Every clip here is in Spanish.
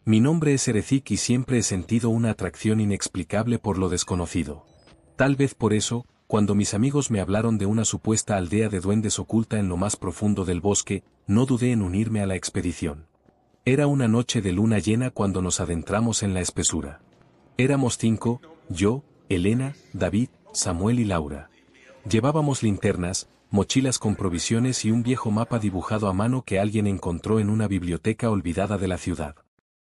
Mi nombre es Erecic y siempre he sentido una atracción inexplicable por lo desconocido. Tal vez por eso, cuando mis amigos me hablaron de una supuesta aldea de duendes oculta en lo más profundo del bosque, no dudé en unirme a la expedición. Era una noche de luna llena cuando nos adentramos en la espesura. Éramos 5, yo, Elena, David, Samuel y Laura. Llevábamos linternas, mochilas con provisiones y un viejo mapa dibujado a mano que alguien encontró en una biblioteca olvidada de la ciudad.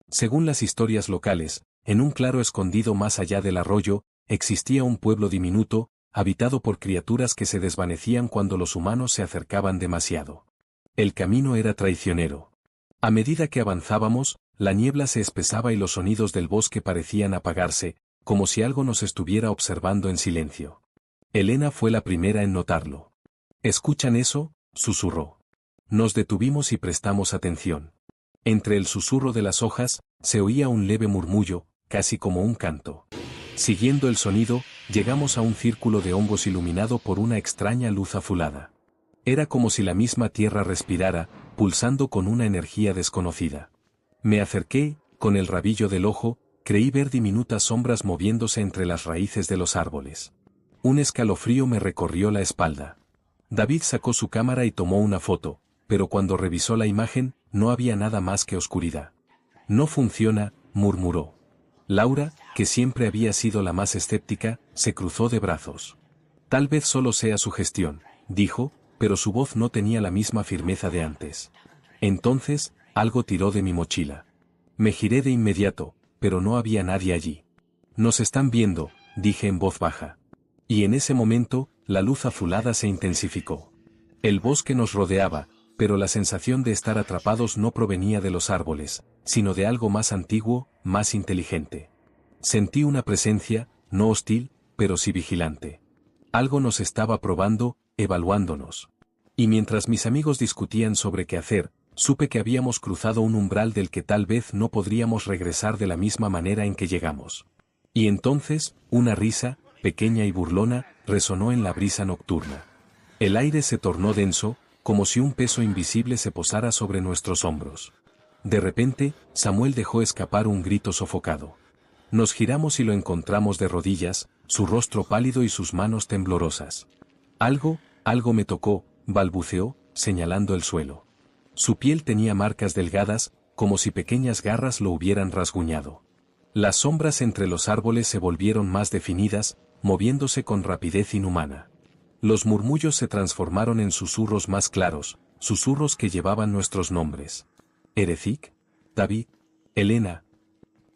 Según las historias locales, en un claro escondido más allá del arroyo, existía un pueblo diminuto, habitado por criaturas que se desvanecían cuando los humanos se acercaban demasiado. El camino era traicionero. A medida que avanzábamos, la niebla se espesaba y los sonidos del bosque parecían apagarse, como si algo nos estuviera observando en silencio. Elena fue la primera en notarlo. ¿Escuchan eso?, susurró. Nos detuvimos y prestamos atención. Entre el susurro de las hojas, se oía un leve murmullo, casi como un canto. Siguiendo el sonido, llegamos a un círculo de hongos iluminado por una extraña luz azulada. Era como si la misma tierra respirara, pulsando con una energía desconocida. Me acerqué, con el rabillo del ojo, creí ver diminutas sombras moviéndose entre las raíces de los árboles. Un escalofrío me recorrió la espalda. David sacó su cámara y tomó una foto, pero cuando revisó la imagen, no había nada más que oscuridad. No funciona, murmuró. Laura, que siempre había sido la más escéptica, se cruzó de brazos. Tal vez solo sea su gestión, dijo, pero su voz no tenía la misma firmeza de antes. Entonces, algo tiró de mi mochila. Me giré de inmediato, pero no había nadie allí. Nos están viendo, dije en voz baja. Y en ese momento, la luz azulada se intensificó. El bosque nos rodeaba, pero la sensación de estar atrapados no provenía de los árboles, sino de algo más antiguo, más inteligente. Sentí una presencia, no hostil, pero sí vigilante. Algo nos estaba probando, evaluándonos. Y mientras mis amigos discutían sobre qué hacer, supe que habíamos cruzado un umbral del que tal vez no podríamos regresar de la misma manera en que llegamos. Y entonces, una risa, pequeña y burlona, resonó en la brisa nocturna. El aire se tornó denso, como si un peso invisible se posara sobre nuestros hombros. De repente, Samuel dejó escapar un grito sofocado. Nos giramos y lo encontramos de rodillas, su rostro pálido y sus manos temblorosas. Algo me tocó, balbuceó, señalando el suelo. Su piel tenía marcas delgadas, como si pequeñas garras lo hubieran rasguñado. Las sombras entre los árboles se volvieron más definidas, moviéndose con rapidez inhumana. Los murmullos se transformaron en susurros más claros, susurros que llevaban nuestros nombres. Erecic, David, Elena.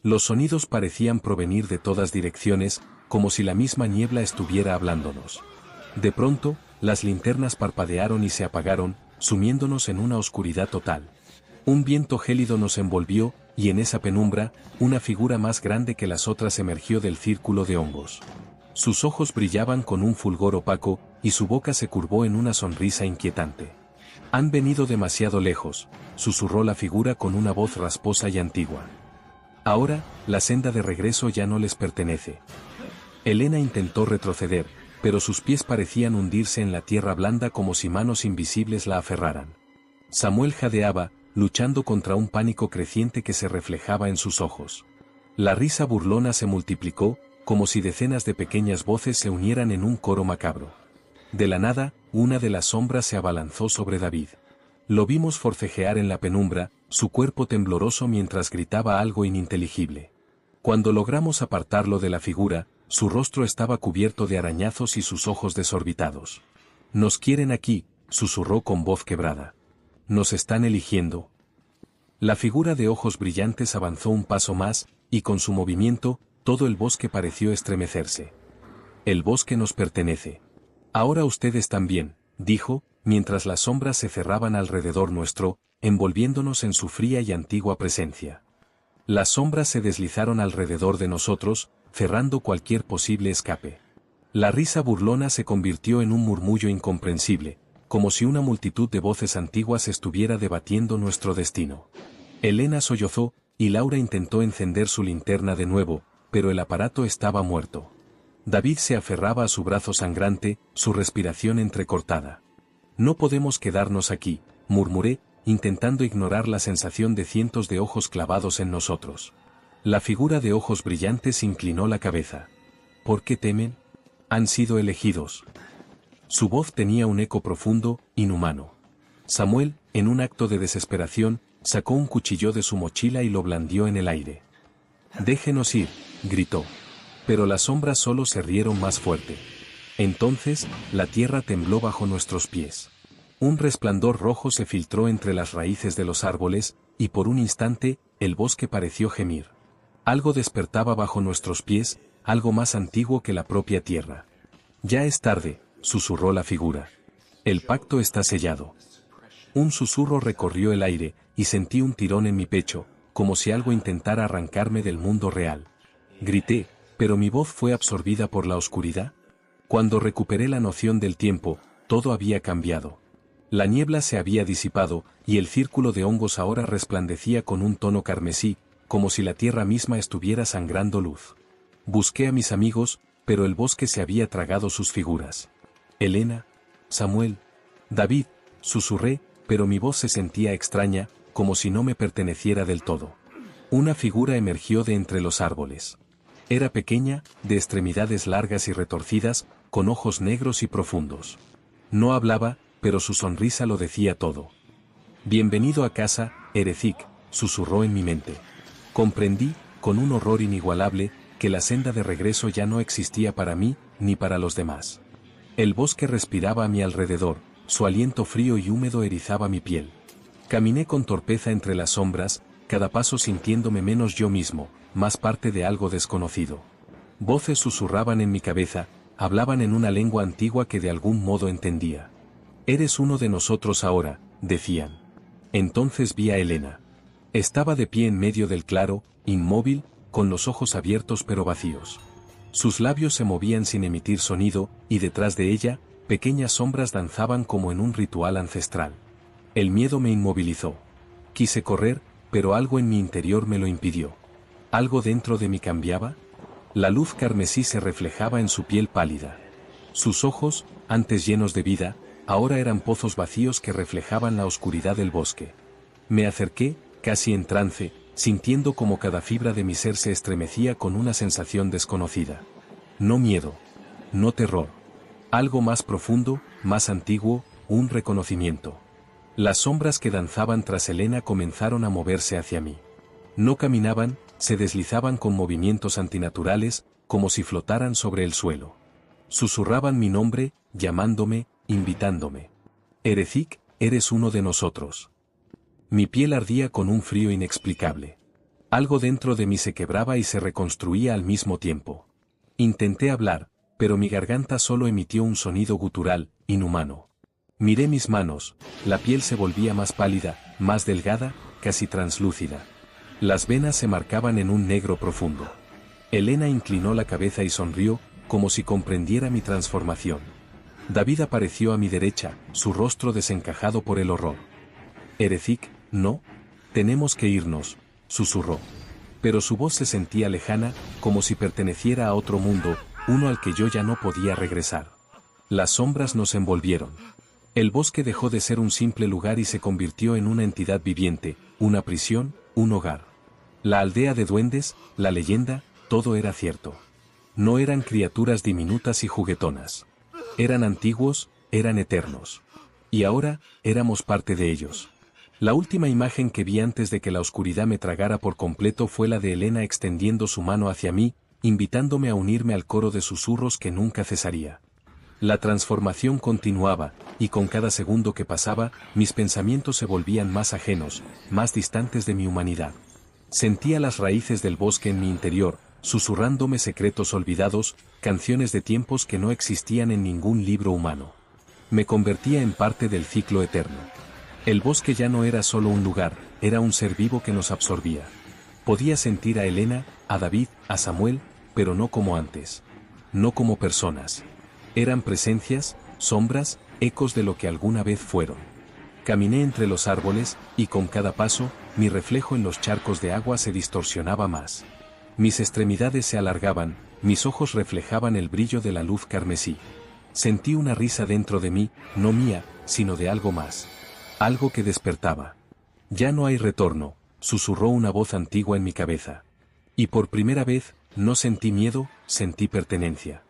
Los sonidos parecían provenir de todas direcciones, como si la misma niebla estuviera hablándonos. De pronto, las linternas parpadearon y se apagaron, sumiéndonos en una oscuridad total. Un viento gélido nos envolvió, y en esa penumbra, una figura más grande que las otras emergió del círculo de hongos. Sus ojos brillaban con un fulgor opaco, y su boca se curvó en una sonrisa inquietante. Han venido demasiado lejos, susurró la figura con una voz rasposa y antigua. Ahora, la senda de regreso ya no les pertenece. Elena intentó retroceder, pero sus pies parecían hundirse en la tierra blanda como si manos invisibles la aferraran. Samuel jadeaba, luchando contra un pánico creciente que se reflejaba en sus ojos. La risa burlona se multiplicó, como si decenas de pequeñas voces se unieran en un coro macabro. De la nada, una de las sombras se abalanzó sobre David. Lo vimos forcejear en la penumbra, su cuerpo tembloroso mientras gritaba algo ininteligible. Cuando logramos apartarlo de la figura, su rostro estaba cubierto de arañazos y sus ojos desorbitados. «Nos quieren aquí», susurró con voz quebrada. «Nos están eligiendo». La figura de ojos brillantes avanzó un paso más, y con su movimiento, todo el bosque pareció estremecerse. «El bosque nos pertenece. Ahora ustedes también», dijo, mientras las sombras se cerraban alrededor nuestro, envolviéndonos en su fría y antigua presencia. Las sombras se deslizaron alrededor de nosotros, cerrando cualquier posible escape. La risa burlona se convirtió en un murmullo incomprensible, como si una multitud de voces antiguas estuviera debatiendo nuestro destino. Elena sollozó, y Laura intentó encender su linterna de nuevo, pero el aparato estaba muerto. David se aferraba a su brazo sangrante, su respiración entrecortada. «No podemos quedarnos aquí», murmuré, intentando ignorar la sensación de cientos de ojos clavados en nosotros. La figura de ojos brillantes inclinó la cabeza. ¿Por qué temen? Han sido elegidos. Su voz tenía un eco profundo, inhumano. Samuel, en un acto de desesperación, sacó un cuchillo de su mochila y lo blandió en el aire. «Déjenos ir», gritó. Pero las sombras solo se rieron más fuerte. Entonces, la tierra tembló bajo nuestros pies. Un resplandor rojo se filtró entre las raíces de los árboles, y por un instante, el bosque pareció gemir. Algo despertaba bajo nuestros pies, algo más antiguo que la propia tierra. «Ya es tarde», susurró la figura. «El pacto está sellado». Un susurro recorrió el aire, y sentí un tirón en mi pecho, como si algo intentara arrancarme del mundo real. Grité, pero mi voz fue absorbida por la oscuridad. Cuando recuperé la noción del tiempo, todo había cambiado. La niebla se había disipado, y el círculo de hongos ahora resplandecía con un tono carmesí, como si la tierra misma estuviera sangrando luz. Busqué a mis amigos, pero el bosque se había tragado sus figuras. Elena, Samuel, David, susurré, pero mi voz se sentía extraña, como si no me perteneciera del todo. Una figura emergió de entre los árboles. Era pequeña, de extremidades largas y retorcidas, con ojos negros y profundos. No hablaba, pero su sonrisa lo decía todo. «Bienvenido a casa, Erezek», susurró en mi mente. Comprendí, con un horror inigualable, que la senda de regreso ya no existía para mí, ni para los demás. El bosque respiraba a mi alrededor, su aliento frío y húmedo erizaba mi piel. Caminé con torpeza entre las sombras, cada paso sintiéndome menos yo mismo, más parte de algo desconocido. Voces susurraban en mi cabeza, hablaban en una lengua antigua que de algún modo entendía. «Eres uno de nosotros ahora», decían. Entonces vi a Elena. Estaba de pie en medio del claro, inmóvil, con los ojos abiertos pero vacíos. Sus labios se movían sin emitir sonido, y detrás de ella, pequeñas sombras danzaban como en un ritual ancestral. El miedo me inmovilizó. Quise correr, pero algo en mi interior me lo impidió. ¿Algo dentro de mí cambiaba? La luz carmesí se reflejaba en su piel pálida. Sus ojos, antes llenos de vida, ahora eran pozos vacíos que reflejaban la oscuridad del bosque. Me acerqué, casi en trance, sintiendo como cada fibra de mi ser se estremecía con una sensación desconocida. No miedo. No terror. Algo más profundo, más antiguo, un reconocimiento. Las sombras que danzaban tras Elena comenzaron a moverse hacia mí. No caminaban, se deslizaban con movimientos antinaturales, como si flotaran sobre el suelo. Susurraban mi nombre, llamándome, invitándome. «Erezek, eres uno de nosotros». Mi piel ardía con un frío inexplicable. Algo dentro de mí se quebraba y se reconstruía al mismo tiempo. Intenté hablar, pero mi garganta solo emitió un sonido gutural, inhumano. Miré mis manos, la piel se volvía más pálida, más delgada, casi translúcida. Las venas se marcaban en un negro profundo. Elena inclinó la cabeza y sonrió, como si comprendiera mi transformación. David apareció a mi derecha, su rostro desencajado por el horror. «Erezek, no, tenemos que irnos», susurró. Pero su voz se sentía lejana, como si perteneciera a otro mundo, uno al que yo ya no podía regresar. Las sombras nos envolvieron. El bosque dejó de ser un simple lugar y se convirtió en una entidad viviente, una prisión, un hogar. La aldea de duendes, la leyenda, todo era cierto. No eran criaturas diminutas y juguetonas. Eran antiguos, eran eternos. Y ahora, éramos parte de ellos. La última imagen que vi antes de que la oscuridad me tragara por completo fue la de Elena extendiendo su mano hacia mí, invitándome a unirme al coro de susurros que nunca cesaría. La transformación continuaba, y con cada segundo que pasaba, mis pensamientos se volvían más ajenos, más distantes de mi humanidad. Sentía las raíces del bosque en mi interior, susurrándome secretos olvidados, canciones de tiempos que no existían en ningún libro humano. Me convertía en parte del ciclo eterno. El bosque ya no era solo un lugar, era un ser vivo que nos absorbía. Podía sentir a Elena, a David, a Samuel, pero no como antes. No como personas. Eran presencias, sombras, ecos de lo que alguna vez fueron. Caminé entre los árboles, y con cada paso, mi reflejo en los charcos de agua se distorsionaba más. Mis extremidades se alargaban, mis ojos reflejaban el brillo de la luz carmesí. Sentí una risa dentro de mí, no mía, sino de algo más. Algo que despertaba. Ya no hay retorno, susurró una voz antigua en mi cabeza. Y por primera vez, no sentí miedo, sentí pertenencia.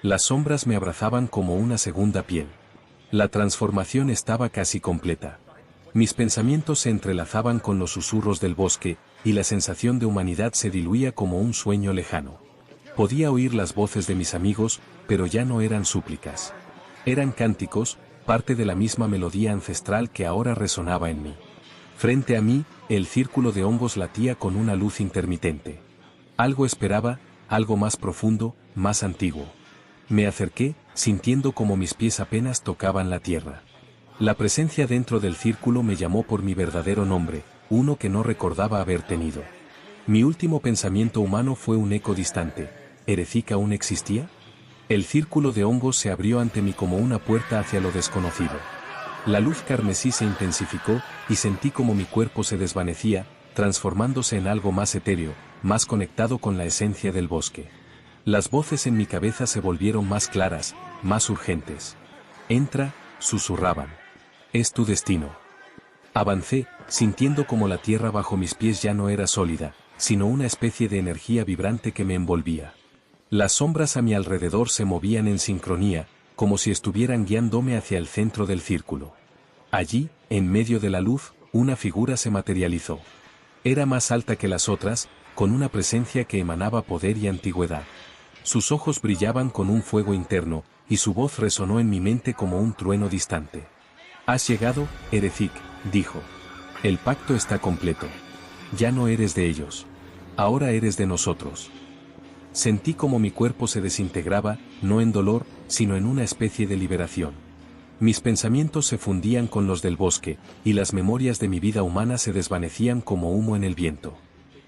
Las sombras me abrazaban como una segunda piel. La transformación estaba casi completa. Mis pensamientos se entrelazaban con los susurros del bosque, y la sensación de humanidad se diluía como un sueño lejano. Podía oír las voces de mis amigos, pero ya no eran súplicas. Eran cánticos, parte de la misma melodía ancestral que ahora resonaba en mí. Frente a mí, el círculo de hongos latía con una luz intermitente. Algo esperaba, algo más profundo, más antiguo. Me acerqué, sintiendo como mis pies apenas tocaban la tierra. La presencia dentro del círculo me llamó por mi verdadero nombre, uno que no recordaba haber tenido. Mi último pensamiento humano fue un eco distante. ¿Herezic aún existía? El círculo de hongos se abrió ante mí como una puerta hacia lo desconocido. La luz carmesí se intensificó, y sentí como mi cuerpo se desvanecía, transformándose en algo más etéreo, más conectado con la esencia del bosque. Las voces en mi cabeza se volvieron más claras, más urgentes. Entra, susurraban. Es tu destino. Avancé, sintiendo como la tierra bajo mis pies ya no era sólida, sino una especie de energía vibrante que me envolvía. Las sombras a mi alrededor se movían en sincronía, como si estuvieran guiándome hacia el centro del círculo. Allí, en medio de la luz, una figura se materializó. Era más alta que las otras, con una presencia que emanaba poder y antigüedad. Sus ojos brillaban con un fuego interno, y su voz resonó en mi mente como un trueno distante. Has llegado, Herezic, dijo. El pacto está completo. Ya no eres de ellos. Ahora eres de nosotros. Sentí como mi cuerpo se desintegraba, no en dolor, sino en una especie de liberación. Mis pensamientos se fundían con los del bosque, y las memorias de mi vida humana se desvanecían como humo en el viento.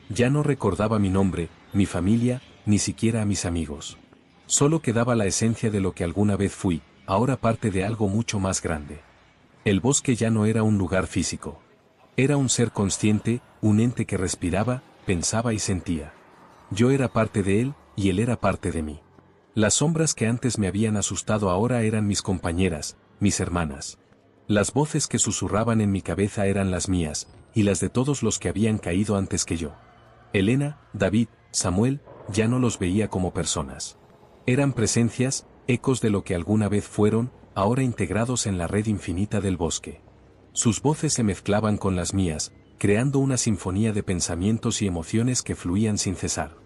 Ya no recordaba mi nombre, mi familia, ni siquiera a mis amigos. Solo quedaba la esencia de lo que alguna vez fui, ahora parte de algo mucho más grande. El bosque ya no era un lugar físico. Era un ser consciente, un ente que respiraba, pensaba y sentía. Yo era parte de él, y él era parte de mí. Las sombras que antes me habían asustado ahora eran mis compañeras, mis hermanas. Las voces que susurraban en mi cabeza eran las mías, y las de todos los que habían caído antes que yo. Elena, David, Samuel, ya no los veía como personas. Eran presencias, ecos de lo que alguna vez fueron, ahora integrados en la red infinita del bosque. Sus voces se mezclaban con las mías, creando una sinfonía de pensamientos y emociones que fluían sin cesar.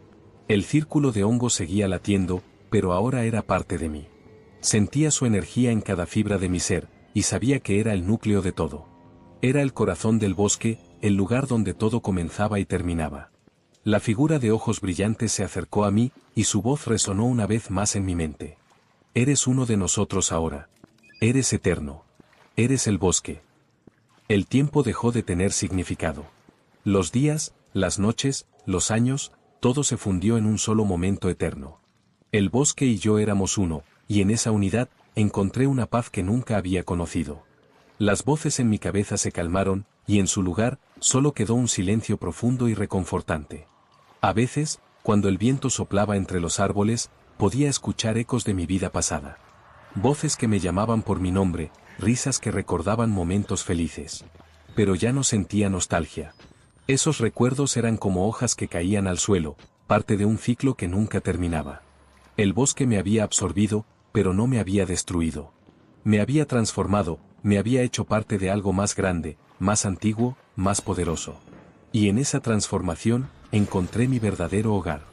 El círculo de hongos seguía latiendo, pero ahora era parte de mí. Sentía su energía en cada fibra de mi ser, y sabía que era el núcleo de todo. Era el corazón del bosque, el lugar donde todo comenzaba y terminaba. La figura de ojos brillantes se acercó a mí, y su voz resonó una vez más en mi mente. Eres uno de nosotros ahora. Eres eterno. Eres el bosque. El tiempo dejó de tener significado. Los días, las noches, los años, todo se fundió en un solo momento eterno. El bosque y yo éramos uno, y en esa unidad, encontré una paz que nunca había conocido. Las voces en mi cabeza se calmaron, y en su lugar, solo quedó un silencio profundo y reconfortante. A veces, cuando el viento soplaba entre los árboles, podía escuchar ecos de mi vida pasada. Voces que me llamaban por mi nombre, risas que recordaban momentos felices. Pero ya no sentía nostalgia. Esos recuerdos eran como hojas que caían al suelo, parte de un ciclo que nunca terminaba. El bosque me había absorbido, pero no me había destruido. Me había transformado, me había hecho parte de algo más grande, más antiguo, más poderoso. Y en esa transformación, encontré mi verdadero hogar.